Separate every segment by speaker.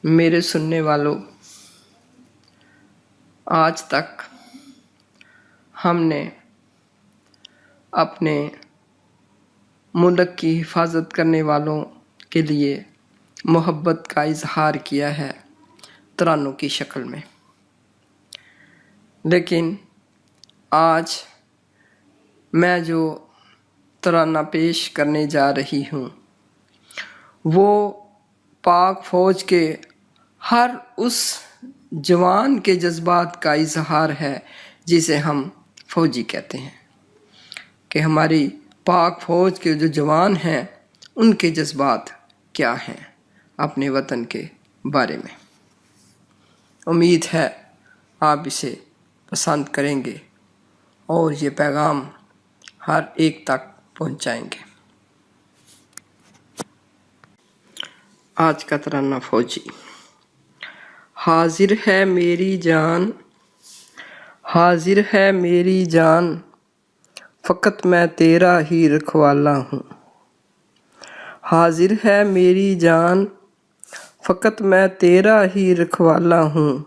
Speaker 1: میرے سننے والوں، آج تک ہم نے اپنے ملک کی حفاظت کرنے والوں کے لیے محبت کا اظہار کیا ہے ترانوں کی شکل میں، لیکن آج میں جو ترانہ پیش کرنے جا رہی ہوں وہ پاک فوج کے ہر اس جوان کے جذبات کا اظہار ہے جسے ہم فوجی کہتے ہیں، کہ ہماری پاک فوج کے جو جوان ہیں ان کے جذبات کیا ہیں اپنے وطن کے بارے میں۔ امید ہے آپ اسے پسند کریں گے اور یہ پیغام ہر ایک تک پہنچائیں گے۔ آج کا ترانہ فوجی۔ حاضر ہے میری جان، حاضر ہے میری جان، فقط میں تیرا ہی رکھوالا ہوں۔ حاضر ہے میری جان، فقط میں تیرا ہی رکھوالا ہوں،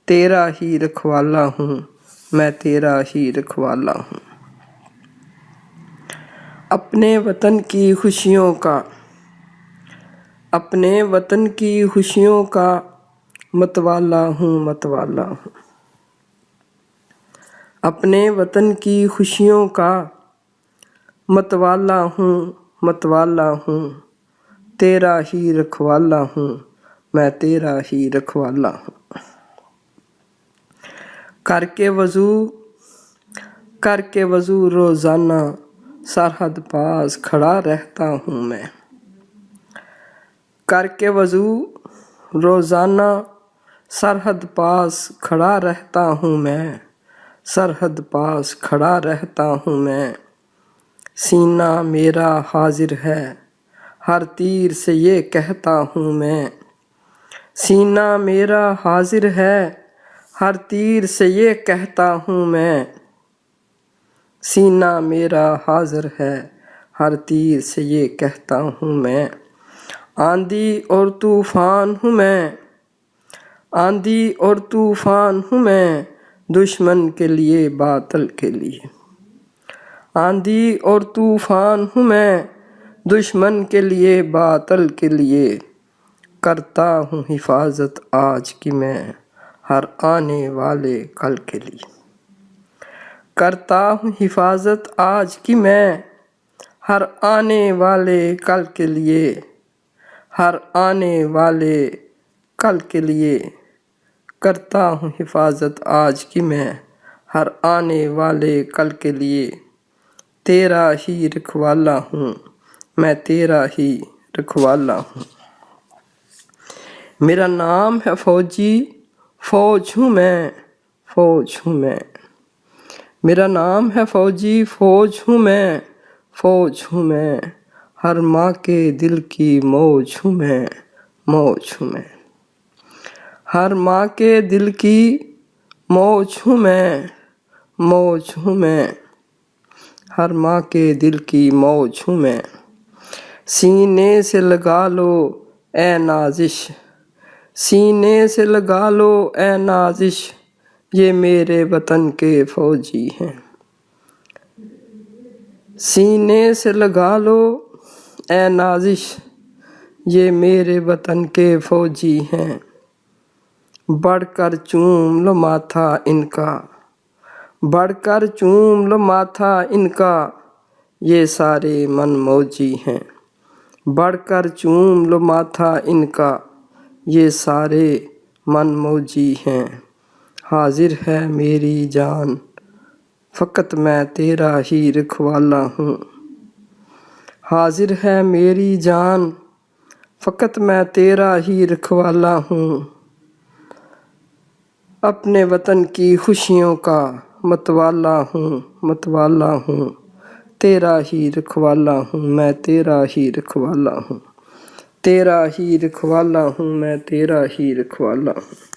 Speaker 1: تیرا ہی رکھوالا ہوں، میں تیرا ہی رکھوالا ہوں۔ اپنے وطن کی خوشیوں کا، اپنے وطن کی خوشیوں کا متوالا ہوں، متوالا ہوں۔ اپنے وطن کی خوشیوں کا متوالا ہوں، متوالا ہوں، تیرا ہی رکھوالا ہوں، میں تیرا ہی رکھوالا ہوں۔ کر کے وضو روزانہ سرحد پاس کھڑا رہتا ہوں میں۔ کر کے وضو روزانہ سرحد پاس کھڑا رہتا ہوں میں، سرحد پاس کھڑا رہتا ہوں میں۔ سینہ میرا حاضر ہے ہر تیر سے یہ کہتا ہوں میں، سینہ میرا حاضر ہے ہر تیر سے یہ کہتا ہوں میں، سینہ میرا حاضر ہے ہر تیر سے یہ کہتا ہوں میں۔ آندھی اور طوفان ہوں میں، آندھی اور طوفان ہوں میں، دشمن کے لیے باطل کے لیے۔ آندھی اور طوفان ہوں میں، دشمن کے لیے باطل کے لیے۔ کرتا ہوں حفاظت آج کی میں ہر آنے والے کل کے لیے۔ کرتا ہوں حفاظت آج کی میں ہر آنے والے کل کے لیے، ہر آنے والے کل کے لیے۔ کرتا ہوں حفاظت آج کی میں ہر آنے والے کل کے لیے۔ تیرا ہی رکھوالا ہوں، میں تیرا ہی رکھوالا ہوں۔ میرا نام ہے فوجی، فوج ہوں میں، فوج ہوں میں۔ میرا نام ہے فوجی، فوج ہوں میں، فوج ہوں میں۔ ہر ماں کے دل کی موج ہوں میں، موج ہوں میں۔ ہر ماں کے دل کی موج ہوں میں، موج ہوں میں۔ ہر ماں کے دل کی موج ہوں میں۔ سینے سے لگا لو اے نازش، سینے سے لگا لو اے نازش، یہ میرے وطن کے فوجی ہیں۔ سینے سے لگا لو اے نازش، یہ میرے وطن کے فوجی ہیں۔ بڑھ کر چوم لو ماتھا ان کا، بڑھ کر چوم لو ماتھا ان کا، یہ سارے من موجی ہیں۔ بڑھ کر چوم لو ماتھا ان کا، یہ سارے من موجی ہیں۔ حاضر ہے میری جان، فقط میں تیرا ہی رکھوالا ہوں۔ حاضر ہے میری جان، فقط میں تیرا ہی رکھوالا ہوں۔ اپنے وطن کی خوشیوں کا متوالا ہوں، متوالا ہوں، تیرا ہی رکھوالا ہوں، میں تیرا ہی رکھوالا ہوں۔ تیرا ہی رکھوالا ہوں، میں تیرا ہی رکھوالا ہوں۔